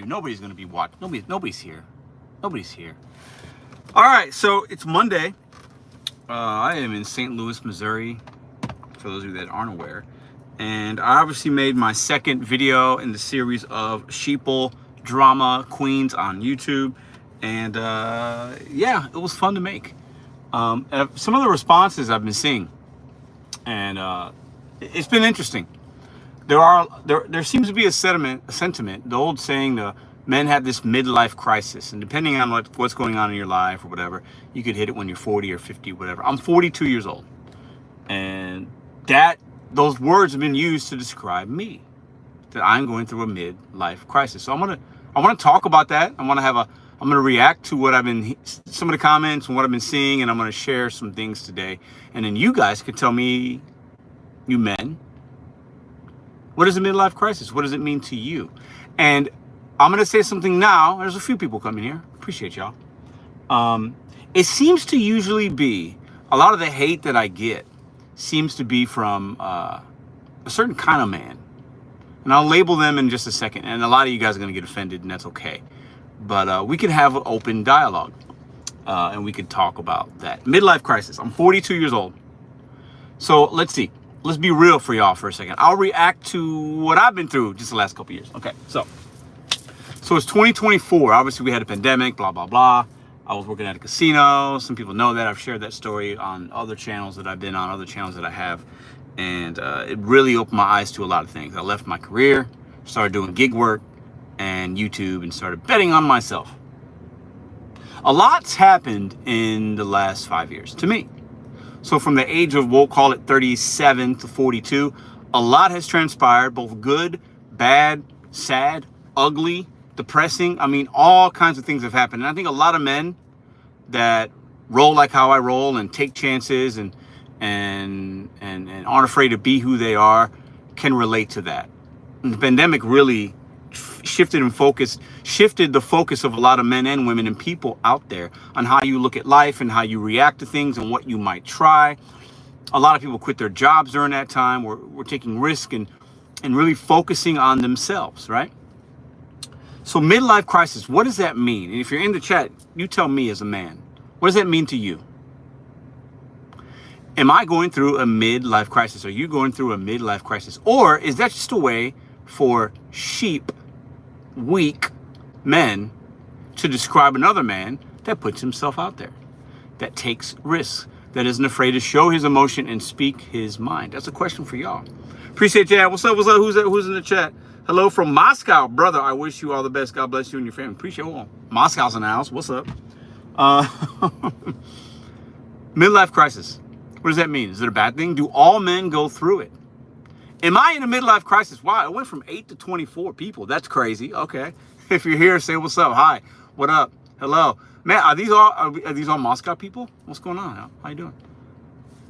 you. Nobody's gonna be watching. Nobody's here. Nobody's here. All right, so it's Monday. I am in St. Louis, Missouri, for those of you that aren't aware. And I obviously made my second video in the series of Sheeple Drama Queens on YouTube. And yeah, it was fun to make. Some of the responses I've been seeing, and it's been interesting. There seems to be a sentiment, the old saying, men have this midlife crisis, and depending on what's going on in your life or whatever, you could hit it when you're 40 or 50, whatever. I'm 42 years old, and those words have been used to describe me, that I'm going through a midlife crisis. So I want to talk about that. I'm going to react to some of the comments and what I've been seeing, and I'm going to share some things today. And then you guys could tell me, you men, what is a midlife crisis? What does it mean to you? And I'm going to say something now. There's a few people coming here. Appreciate y'all. It seems to usually be, a lot of the hate that I get seems to be from a certain kind of man. And I'll label them in just a second. And a lot of you guys are going to get offended, and that's okay. But we could have an open dialogue, and we could talk about that. Midlife crisis. I'm 42 years old. So let's see. Let's be real for y'all for a second. I'll react to what I've been through just the last couple years. Okay, so it's 2024. Obviously, we had a pandemic, blah, blah, blah. I was working at a casino. Some people know that. I've shared that story on other channels that I've been on, other channels that I have. And it really opened my eyes to a lot of things. I left my career, started doing gig work and YouTube, and started betting on myself. A lot's happened in the last 5 years to me. So from the age of, we'll call it 37 to 42, a lot has transpired, both good, bad, sad, ugly, depressing. I mean, all kinds of things have happened. And I think a lot of men that roll like how I roll and take chances and aren't afraid to be who they are can relate to that. And the pandemic really shifted the focus of a lot of men and women and people out there on how you look at life and how you react to things and what you might try. A lot of people quit their jobs during that time. We're taking risk and really focusing on themselves, right? So midlife crisis, what does that mean? And if you're in the chat, you tell me as a man, what does that mean to you? Am I going through a midlife crisis? Are you going through a midlife crisis? Or is that just a way for weak men to describe another man that puts himself out there, that takes risks, that isn't afraid to show his emotion and speak his mind? That's a question for y'all. Appreciate that. What's up? What's up? Who's in the chat? Hello from Moscow, brother. I wish you all the best. God bless you and your family. Appreciate it. Moscow's in the house. What's up? Midlife crisis. What does that mean? Is it a bad thing? Do all men go through it? Am I in a midlife crisis? Wow, it went from 8 to 24 people. That's crazy. Okay. If you're here, say what's up. Hi. What up? Hello. Man, are these all Moscow people? What's going on? How you doing?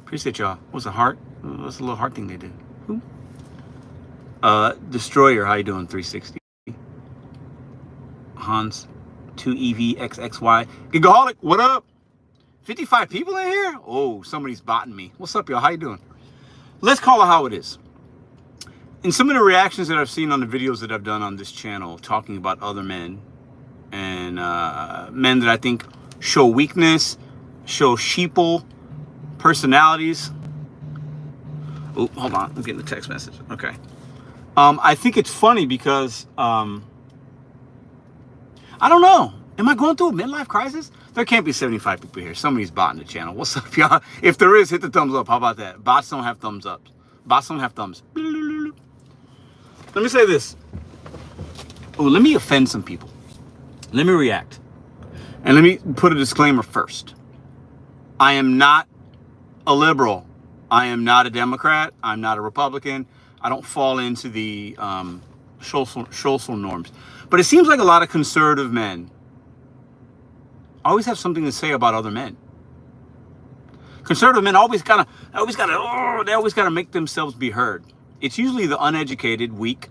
Appreciate y'all. What's a heart? What's the little heart thing they did? Who? Destroyer, how you doing? 360. Hans 2EVXXY. Gigaholic, what up? 55 people in here? Oh, somebody's botting me. What's up, y'all? How you doing? Let's call it how it is. In some of the reactions that I've seen on the videos that I've done on this channel, talking about other men and men that I think show weakness, show sheeple personalities. Oh, hold on. I'm getting the text message. Okay. I think it's funny because I don't know. Am I going through a midlife crisis? There can't be 75 people here. Somebody's botting the channel. What's up, y'all? If there is, hit the thumbs up. How about that? Bots don't have thumbs up. Bots don't have thumbs. Let me say this. Oh, let me offend some people. Let me react. And let me put a disclaimer first. I am not a liberal. I am not a Democrat. I'm not a Republican. I don't fall into the social norms. But it seems like a lot of conservative men always have something to say about other men. Conservative men always gotta make themselves be heard. It's usually the uneducated, weak,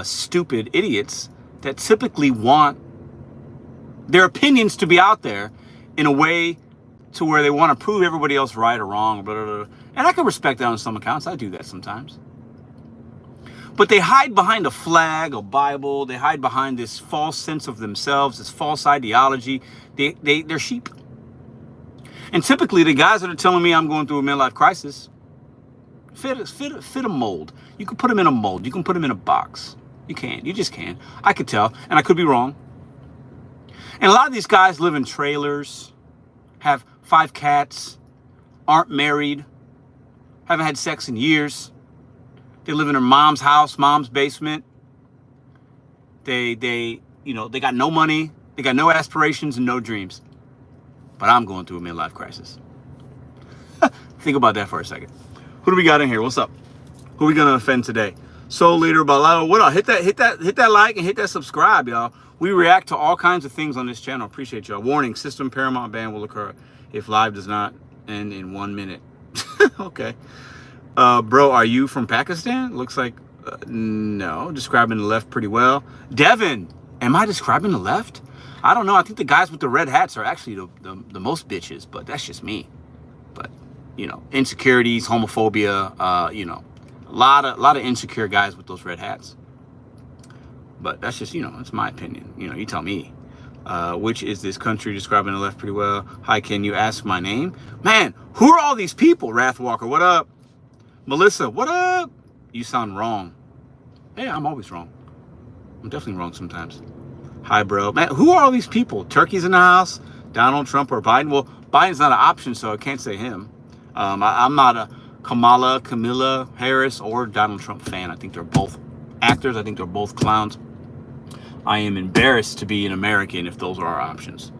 stupid idiots that typically want their opinions to be out there in a way to where they want to prove everybody else right or wrong, blah, blah, blah. And I can respect that on some accounts. I do that sometimes. But they hide behind a flag, a Bible. They hide behind this false sense of themselves, this false ideology. They're sheep. And typically, the guys that are telling me I'm going through a midlife crisis fit a mold. You can put them in a mold. You can put them in a box. You can. You just can. I could tell, and I could be wrong. And a lot of these guys live in trailers, have 5 cats, aren't married, haven't had sex in years. They live in their mom's house, mom's basement. They got no money, they got no aspirations and no dreams. But I'm going through a midlife crisis. Think about that for a second. Who do we got in here? What's up? Who are we gonna offend today? Soul Leader Balado. What up? Hit that like and hit that subscribe, y'all. We react to all kinds of things on this channel. Appreciate y'all. Warning: system paramount ban will occur if live does not end in 1 minute. Okay. Bro, are you from Pakistan? Looks like no. Describing the left pretty well. Devin, am I describing the left? I don't know. I think the guys with the red hats are actually the most bitches, but that's just me. But insecurities, homophobia, a lot of insecure guys with those red hats. But that's just, it's my opinion. You tell me. Which is this country? Describing the left pretty well. Hi, can you ask my name? Man, who are all these people? Wrathwalker, what up? Melissa, what up? You sound wrong. Hey, I'm always wrong. I'm definitely wrong sometimes. Hi, bro. Man, who are all these people? Turkey's in the house? Donald Trump or Biden? Well, Biden's not an option, so I can't say him. I'm not a Kamala Harris or Donald Trump fan. I think they're both actors. I think they're both clowns. I am embarrassed to be an American if those are our options.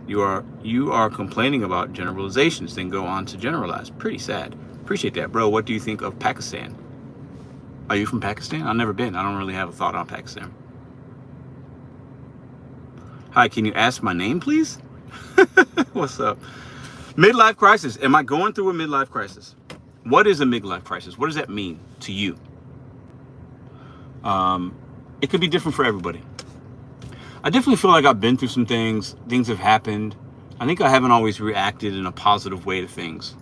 You are complaining about generalizations, then go on to generalize. Pretty sad. Appreciate that, bro. What do you think of Pakistan? Are you from Pakistan? I've never been. I don't really have a thought on Pakistan. Hi, can you ask my name, please? What's up? Midlife crisis. Am I going through a midlife crisis? What is a midlife crisis? What does that mean to you? It could be different for everybody. I definitely feel like I've been through some things. Things have happened. I think I haven't always reacted in a positive way to things.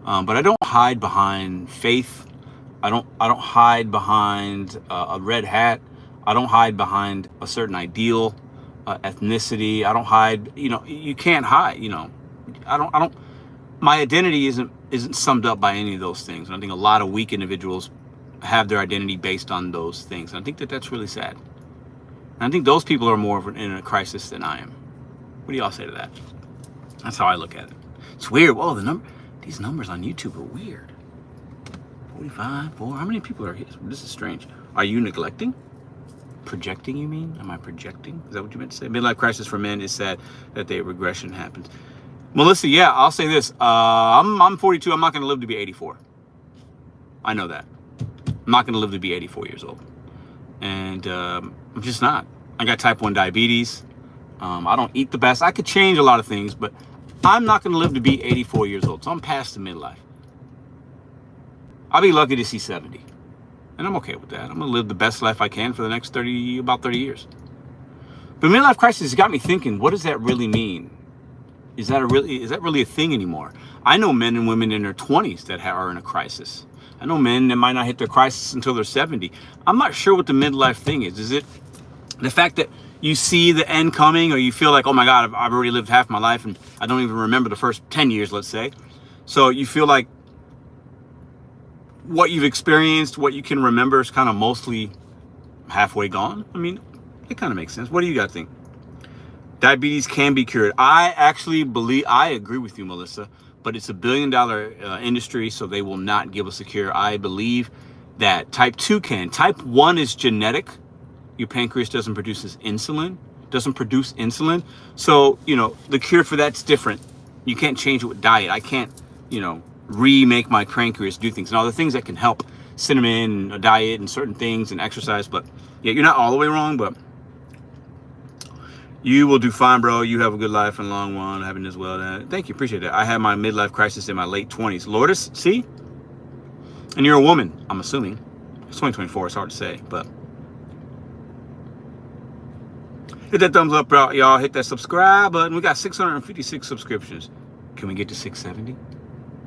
But I don't hide behind faith. I don't hide behind a red hat. I don't hide behind a certain ideal, ethnicity. I don't hide. You can't hide. I don't. My identity isn't summed up by any of those things. And I think a lot of weak individuals have their identity based on those things. And I think that's really sad. And I think those people are more in a crisis than I am. What do y'all say to that? That's how I look at it. It's weird. Whoa, these numbers on YouTube are weird. 45, 4. How many people are here? This is strange. Are you neglecting? Projecting, you mean? Am I projecting? Is that what you meant to say? Midlife crisis for men is sad that the regression happens. Melissa, yeah, I'll say this. I'm 42. I'm not going to live to be 84. I know that. I'm not going to live to be 84 years old. And I'm just not. I got type 1 diabetes. I don't eat the best. I could change a lot of things, but I'm not going to live to be 84 years old. So I'm past the midlife. I'll be lucky to see 70. And I'm okay with that. I'm going to live the best life I can for the next about 30 years. But midlife crisis got me thinking, what does that really mean? Is that really a thing anymore? I know men and women in their 20s that are in a crisis. I know men that might not hit their crisis until they're 70. I'm not sure what the midlife thing is. Is it the fact that you see the end coming, or you feel like, oh my God, I've already lived half my life and I don't even remember the first 10 years, let's say. So you feel like what you've experienced, what you can remember is kind of mostly halfway gone. I mean, it kind of makes sense. What do you guys think? Diabetes can be cured. I agree with you, Melissa, but it's $1 billion industry, so they will not give us a cure. I believe that type 2 can. Type 1 is genetic. Your pancreas doesn't produce insulin. So, the cure for that's different. You can't change it with diet. I can't, remake my pancreas do things. Now, the things that can help, cinnamon and a diet and certain things and exercise, but yeah, you're not all the way wrong, but you will do fine, bro. You have a good life and a long one, having as well. Thank you, appreciate that. I had my midlife crisis in my late 20s. Lourdes, see? And you're a woman, I'm assuming. It's 2024, it's hard to say, but hit that thumbs up, y'all. Hit that subscribe button. We got 656 subscriptions. Can we get to 670?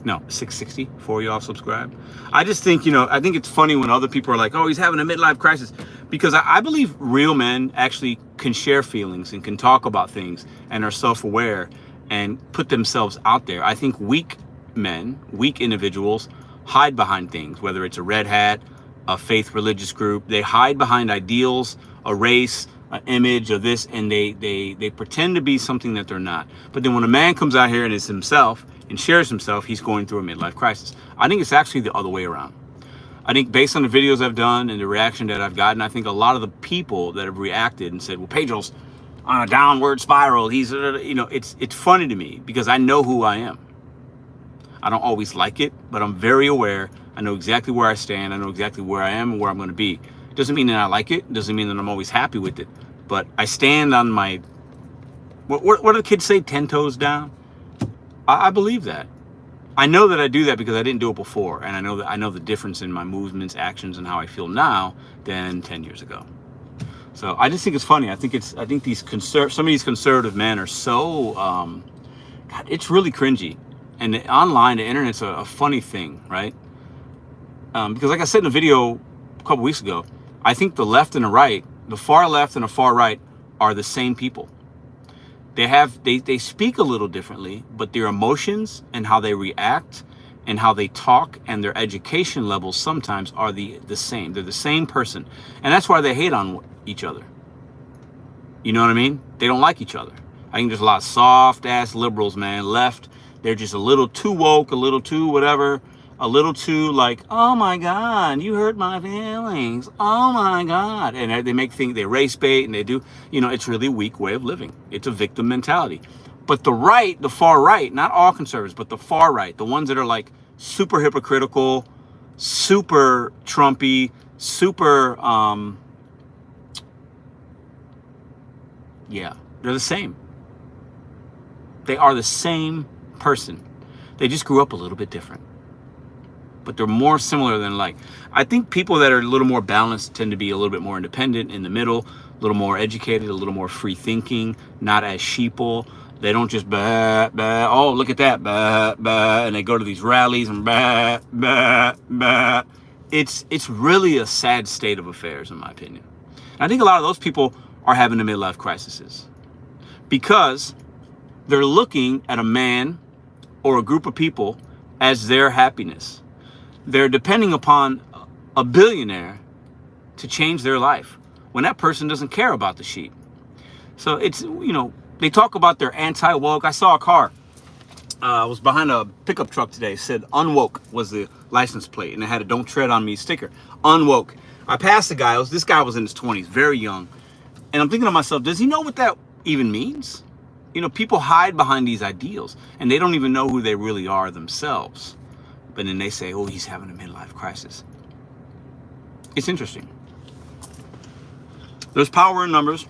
No, 660 for y'all subscribe. I just think, you know, I think it's funny when other people are like, oh, he's having a midlife crisis. Because I believe real men actually can share feelings and can talk about things and are self-aware and put themselves out there. I think weak men, weak individuals hide behind things, whether it's a red hat, a faith religious group. They hide behind ideals, a race, an image of this, and they pretend to be something that they're not. But then when a man comes out here and is himself and shares himself, he's going through a midlife crisis. I think it's actually the other way around. I think based on the videos I've done and the reaction that I've gotten, I think a lot of the people that have reacted and said, well, Pedro's on a downward spiral. He's, you know, it's funny to me because I know who I am. I don't always like it, but I'm very aware. I know exactly where I stand. I know exactly where I am and where I'm going to be. Doesn't mean that I like it. Doesn't mean that I'm always happy with it. But I stand on my, what do the kids say, 10 toes down? I believe that. I know that I do that because I didn't do it before, and I know the difference in my movements, actions, and how I feel now than 10 years ago. So I just think it's funny. I think these some of these conservative men are so, God, it's really cringy. And the internet's a funny thing, right? Because like I said in a video a couple weeks ago, I think the left and the right, the far left and the far right, are the same people. They speak a little differently, but their emotions and how they react and how they talk and their education levels sometimes are the same. They're the same person. And that's why they hate on each other. You know what I mean? They don't like each other. I think there's a lot of soft ass liberals, man, left. They're just a little too woke, a little too whatever, a little too like, oh my God, you hurt my feelings. Oh my God. And they make things, they race bait and they do, you know, it's really a weak way of living. It's a victim mentality. But the right, the far right, not all conservatives, but the far right, the ones that are like super hypocritical, super Trumpy, super, yeah, they're the same. They are the same person. They just grew up a little bit different. But they're more similar than like. I think people that are a little more balanced tend to be a little bit more independent, in the middle, a little more educated, a little more free thinking, not as sheeple. They don't just bah, bah, oh, look at that, bah, bah, and they go to these rallies and bah, bah, bah. It's really a sad state of affairs, in my opinion. And I think a lot of those people are having the midlife crises because they're looking at a man or a group of people as their happiness. They're depending upon a billionaire to change their life when that person doesn't care about the sheep. So it's, you know, they talk about their anti-woke. I saw a car. I was behind a pickup truck today. It said unwoke was the license plate, and it had a "Don't Tread on Me" sticker. Unwoke. I passed the guy. This guy was in his 20s, very young. And I'm thinking to myself, does he know what that even means? You know, people hide behind these ideals, and they don't even know who they really are themselves. But then they say, oh, he's having a midlife crisis. It's interesting. There's power in numbers.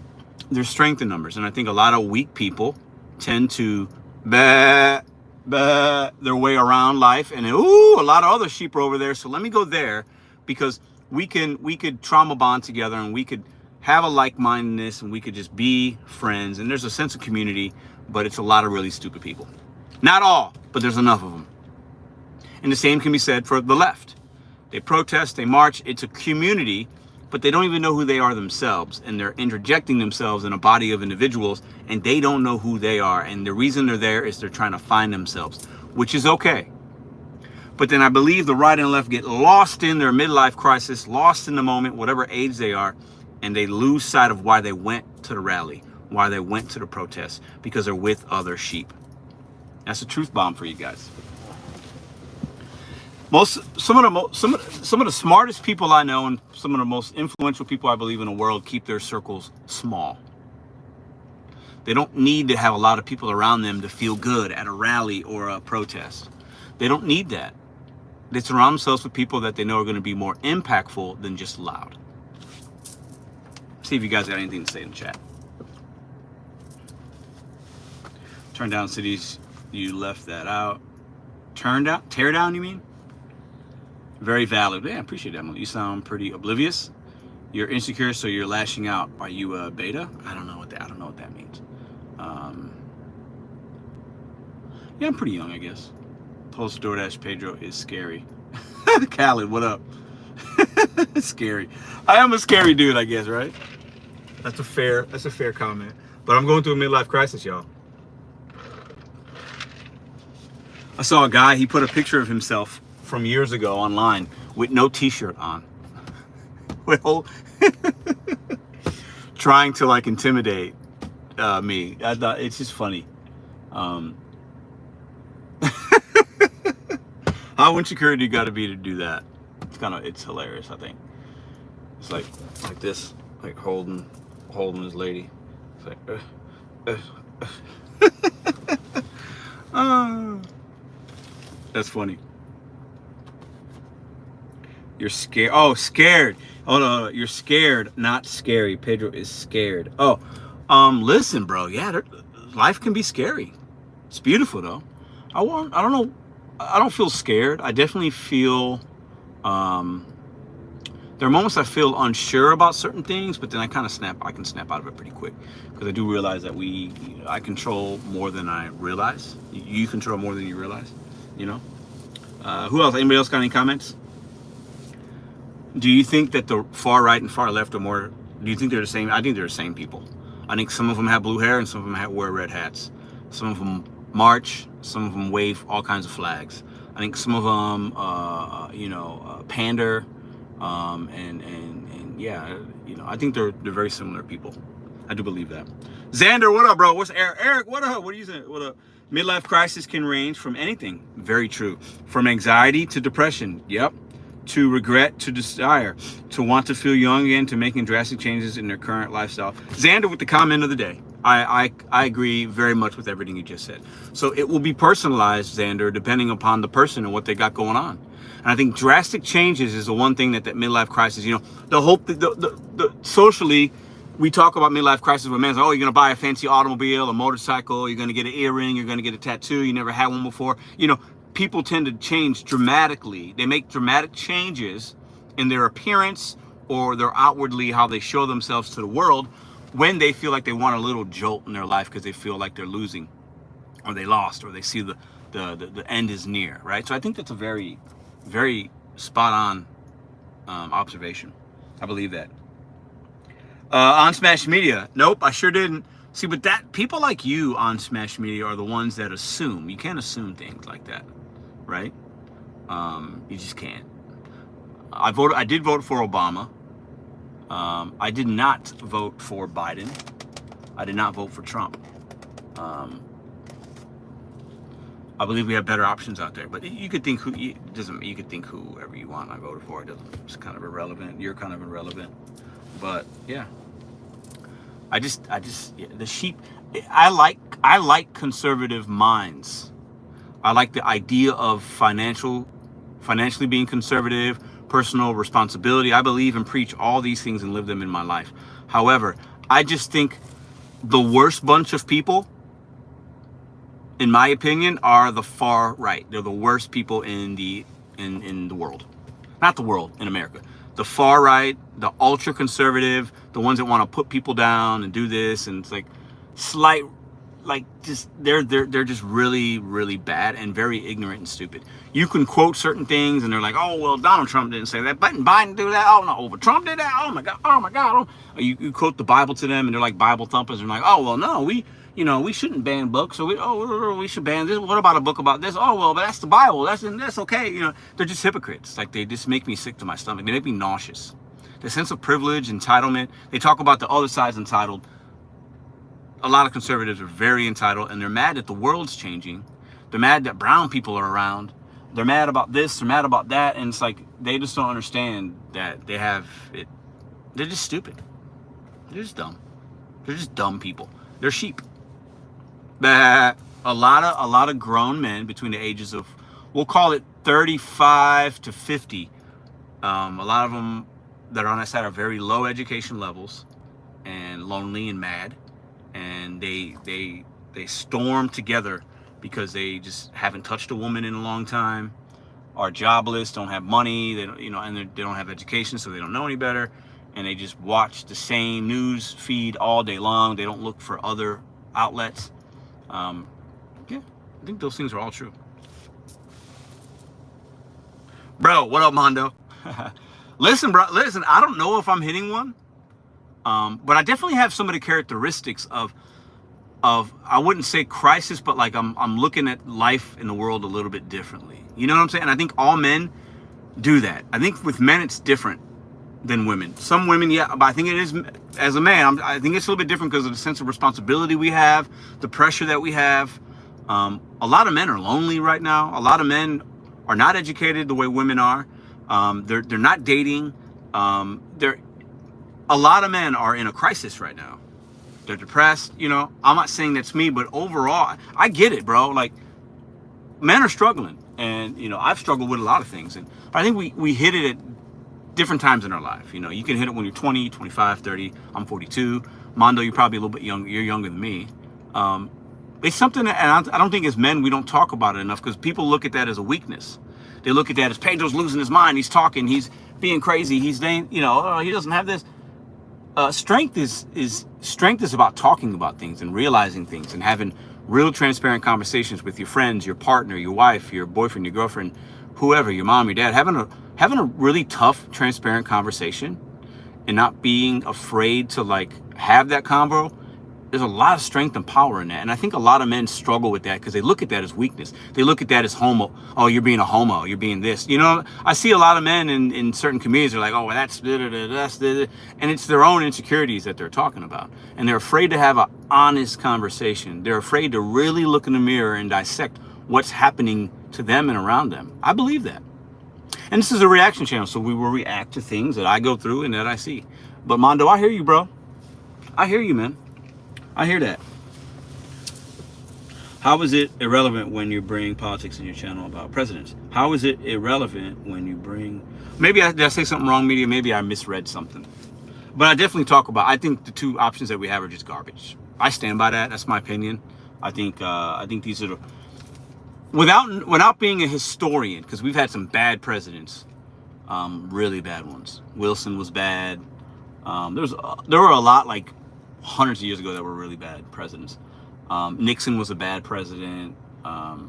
There's strength in numbers. And I think a lot of weak people tend to bah, bah, their way around life. And ooh, a lot of other sheep are over there. So let me go there because we could trauma bond together and we could have a like-mindedness and we could just be friends. And there's a sense of community, but it's a lot of really stupid people. Not all, but there's enough of them. And the same can be said for the left. They protest, they march, it's a community, but they don't even know who they are themselves. And they're interjecting themselves in a body of individuals, and they don't know who they are. And the reason they're there is they're trying to find themselves, which is okay. But then I believe the right and left get lost in their midlife crisis, lost in the moment, whatever age they are, and they lose sight of why they went to the rally, why they went to the protest, because they're with other sheep. That's a truth bomb for you guys. Some of the smartest people I know and some of the most influential people I believe in the world keep their circles small. They don't need to have a lot of people around them to feel good at a rally or a protest. They don't need that. They surround themselves with people that they know are going to be more impactful than just loud. See if you guys got anything to say in the chat. Turn down cities, you left that out. Tear down, you mean? Very valid. Yeah, I appreciate that, Emily. You sound pretty oblivious. You're insecure, so you're lashing out. Are you a beta? I don't know what that means. Yeah, I'm pretty young, I guess. Post DoorDash Pedro is scary. Khaled, what up? Scary. I am a scary dude, I guess, right? That's a fair comment. But I'm going through a midlife crisis, y'all. I saw a guy, he put a picture of himself from years ago online with no t-shirt on. Well, trying to like intimidate me. I thought it's just funny. How insecure do you got to be to do that? It's hilarious. I think it's like this, like holding his lady. It's like, that's funny. You're scared. Oh, scared. Oh no, you're scared, not scary. Pedro is scared. Oh, listen, bro. Yeah, life can be scary. It's beautiful though. I don't know. I don't feel scared. I definitely feel. There are moments I feel unsure about certain things, but then I can snap out of it pretty quick because I do realize that I control more than I realize. You control more than you realize. You know. Who else? Anybody else got any comments? Do you think that the far right and far left are more? Do you think they're the same? I think they're the same people. I think some of them have blue hair and some of them wear red hats. Some of them march. Some of them wave all kinds of flags. I think some of them, pander, and yeah, I think they're very similar people. I do believe that. Xander, what up, bro? What's Eric? Eric, what up? What are you saying? What up? Midlife crisis can range from anything. Very true. From anxiety to depression. Yep. To regret, to desire, to want to feel young again, to making drastic changes in their current lifestyle. Xander with the comment of the day. I agree very much with everything you just said. So it will be personalized, Xander, depending upon the person and what they got going on. And I think drastic changes is the one thing that midlife crisis, the hope that the socially, we talk about midlife crisis where man's like, oh, you're going to buy a fancy automobile, a motorcycle, you're going to get an earring, you're going to get a tattoo, you never had one before. People tend to change dramatically. They make dramatic changes in their appearance or their outwardly how they show themselves to the world when they feel like they want a little jolt in their life because they feel like they're losing or they lost or they see the end is near, right? So I think that's a very, very spot on observation. I believe that. On Smash Media, nope, I sure didn't. See, but that people like you on Smash Media are the ones that assume. You can't assume things like that. Right? You just can't. I did vote for Obama. I did not vote for Biden. I did not vote for Trump. I believe we have better options out there. But you could think you could think whoever you want I voted for. It's kind of irrelevant. You're kind of irrelevant. But yeah. The sheep. I like conservative minds. I like the idea of financially being conservative, personal responsibility. I believe and preach all these things and live them in my life. However, I just think the worst bunch of people, in my opinion, are the far right. They're the worst people in the world. Not the world, in America. The far right, the ultra conservative, the ones that want to put people down and do this, and it's like they're just really, really bad and very ignorant and stupid. You can quote certain things and they're like, oh, well, Donald Trump didn't say that, but Biden do that. Oh no, but Trump did that. Oh my God. Oh. You quote the Bible to them and they're like Bible thumpers and they're like, oh, well, no, we shouldn't ban books. So we should ban this. What about a book about this? Oh, well, but that's the Bible. That's okay. They're just hypocrites. Like, they just make me sick to my stomach. They make me nauseous. The sense of privilege, entitlement. They talk about the other side's entitled. A lot of conservatives are very entitled, and they're mad that the world's changing. They're mad that brown people are around. They're mad about this. They're mad about that. And it's like, they just don't understand that they have it. They're just stupid. They're just dumb. They're just dumb people. They're sheep. A lot of grown men between the ages of, we'll call it 35 to 50. A lot of them that are on that side are very low education levels and lonely and mad. And they storm together because they just haven't touched a woman in a long time, are jobless, don't have money, they don't have education, so they don't know any better, and they just watch the same news feed all day long. They don't look for other outlets. I think those things are all true. Bro, what up, Mondo? Listen, bro, listen, I don't know if I'm hitting one, but I definitely have some of the characteristics of I wouldn't say crisis, but like I'm looking at life in the world a little bit differently. You know what I'm saying? And I think all men do that. I think with men it's different than women. Some women, yeah, but I think it is, as a man, I think it's a little bit different because of the sense of responsibility we have, the pressure that we have. A lot of men are lonely right now. A lot of men are not educated the way women are. They're not dating. A lot of men are in a crisis right now. They're depressed. You know, I'm not saying that's me, but overall, I get it, bro. Like, men are struggling, and you know, I've struggled with a lot of things, and I think we hit it at different times in our life. You know, you can hit it when you're 20, 25, 30. I'm 42. Mondo, you're probably a little bit young. You're younger than me. It's something that, and I don't think as men we don't talk about it enough because people look at that as a weakness. They look at that as Pedro's losing his mind. He's talking. He's being crazy. He's saying, you know, oh, he doesn't have this. Strength is about talking about things and realizing things and having real transparent conversations with your friends, your partner, your wife, your boyfriend, your girlfriend, whoever, your mom, your dad, having a really tough, transparent conversation and not being afraid to like have that convo. There's a lot of strength and power in that. And I think a lot of men struggle with that because they look at that as weakness. They look at that as homo. Oh, you're being a homo. You're being this. You know, I see a lot of men in certain communities are like, oh, well, that's, and it's their own insecurities that they're talking about. And they're afraid to have an honest conversation. They're afraid to really look in the mirror and dissect what's happening to them and around them. I believe that. And this is a reaction channel, so we will react to things that I go through and that I see. But Mondo, I hear you, bro. I hear you, man. I hear that. How is it irrelevant when you bring politics in your channel about presidents? How is it irrelevant when you bring... Maybe did I say something wrong, media? Maybe I misread something. But I definitely talk about... I think the two options that we have are just garbage. I stand by that. That's my opinion. I think these are the... Without being a historian, because we've had some bad presidents, really bad ones. Wilson was bad. There were a lot like hundreds of years ago that were really bad presidents. Nixon was a bad president. Yeah,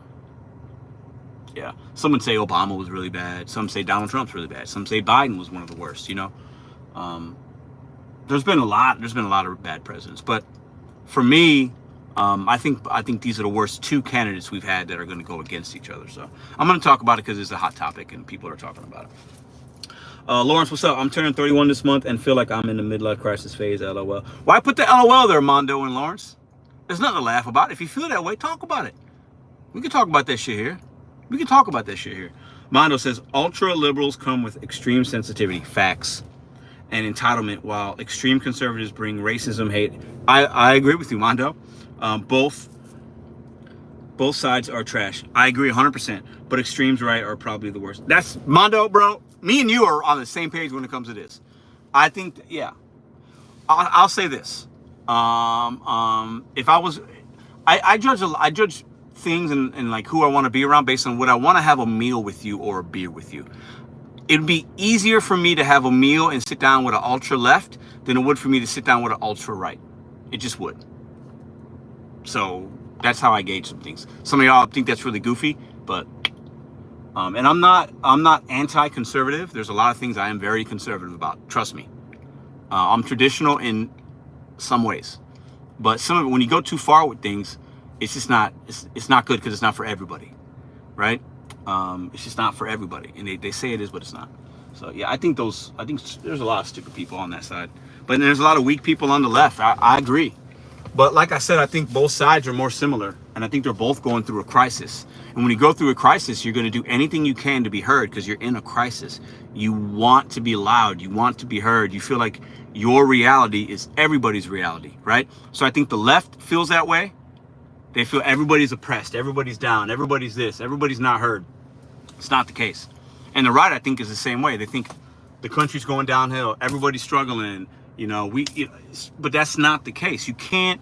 some say Obama was really bad. Some say Donald Trump's really bad. Some say Biden was one of the worst. You know, there's been a lot of bad presidents. But for me, I think these are the worst two candidates we've had that are going to go against each other. So I'm going to talk about it because it's a hot topic and people are talking about it. Lawrence, what's up? I'm turning 31 this month and feel like I'm in the midlife crisis phase, LOL. Why put the LOL there, Mondo and Lawrence? There's nothing to laugh about. If you feel that way, talk about it. We can talk about that shit here. Mondo says, ultra liberals come with extreme sensitivity, facts, and entitlement, while extreme conservatives bring racism, hate. I agree with you, Mondo. Both sides are trash. I agree 100%, but extremes right are probably the worst. That's Mondo, bro. Me and you are on the same page when it comes to this. I think, yeah. I'll say this. If I was, I judge things and like who I want to be around based on would I want to have a meal with you or a beer with you. It'd be easier for me to have a meal and sit down with an ultra left than it would for me to sit down with an ultra right. It just would. So that's how I gauge some things. Some of y'all think that's really goofy, but and I'm not anti-conservative. There's a lot of things I am very conservative about. Trust me. I'm traditional in some ways, but some of it, when you go too far with things, it's just not. It's not good because it's not for everybody, right? It's just not for everybody, and they say it is, but it's not. So yeah, I think there's a lot of stupid people on that side, but there's a lot of weak people on the left. I agree. But like I said, I think both sides are more similar, and I think they're both going through a crisis. And when you go through a crisis, you're going to do anything you can to be heard because you're in a crisis. You want to be loud. You want to be heard. You feel like your reality is everybody's reality, right? So I think the left feels that way. They feel everybody's oppressed, everybody's down, everybody's this, everybody's not heard. It's not the case. And the right, I think, is the same way. They think the country's going downhill, everybody's struggling. You know, but that's not the case. You can't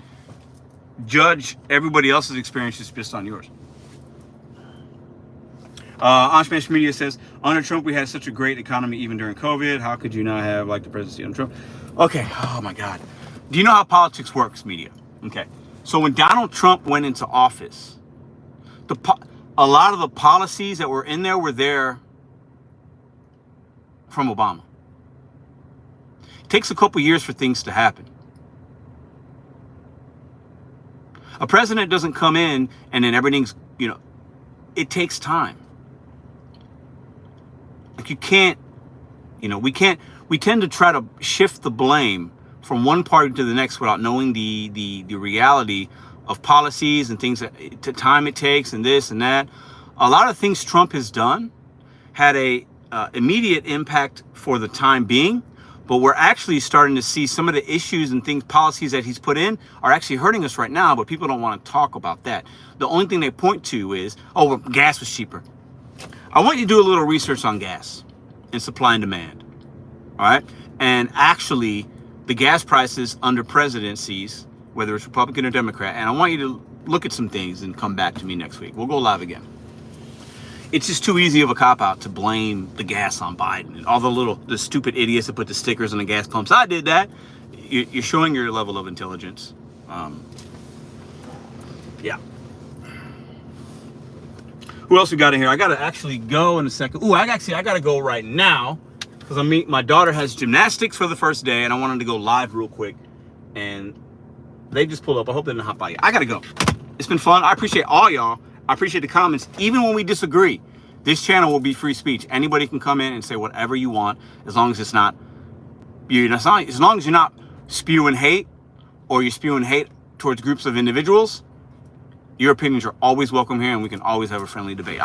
judge everybody else's experiences just on yours. Anshmash Media says, under Trump, we had such a great economy even during COVID. How could you not have like the presidency under Trump? Okay. Oh my God. Do you know how politics works, media? Okay. So when Donald Trump went into office, a lot of the policies that were in there were there from Obama. It takes a couple years for things to happen. A president doesn't come in and then everything's, it takes time. Like you can't, we tend to try to shift the blame from one party to the next without knowing the reality of policies and things, the time it takes and this and that. A lot of things Trump has done had a immediate impact for the time being, but we're actually starting to see some of the issues and things, policies that he's put in are actually hurting us right now, but people don't want to talk about that. The only thing they point to is, oh, well, gas was cheaper. I want you to do a little research on gas and supply and demand, all right? And actually, the gas prices under presidencies, whether it's Republican or Democrat, and I want you to look at some things and come back to me next week. We'll go live again. It's just too easy of a cop-out to blame the gas on Biden and all the stupid idiots that put the stickers on the gas pumps. I did that. You're showing your level of intelligence. Yeah. Who else we got in here? I got to actually go in a second. Ooh, I got to go right now because my daughter has gymnastics for the first day and I wanted to go live real quick. And they just pulled up. I hope they didn't hop by. I got to go. It's been fun. I appreciate all y'all. I appreciate the comments. Even when we disagree, this channel will be free speech. Anybody can come in and say whatever you want, as long as it's not, as long as you're not spewing hate or you're spewing hate towards groups of individuals. Your opinions are always welcome here, and we can always have a friendly debate.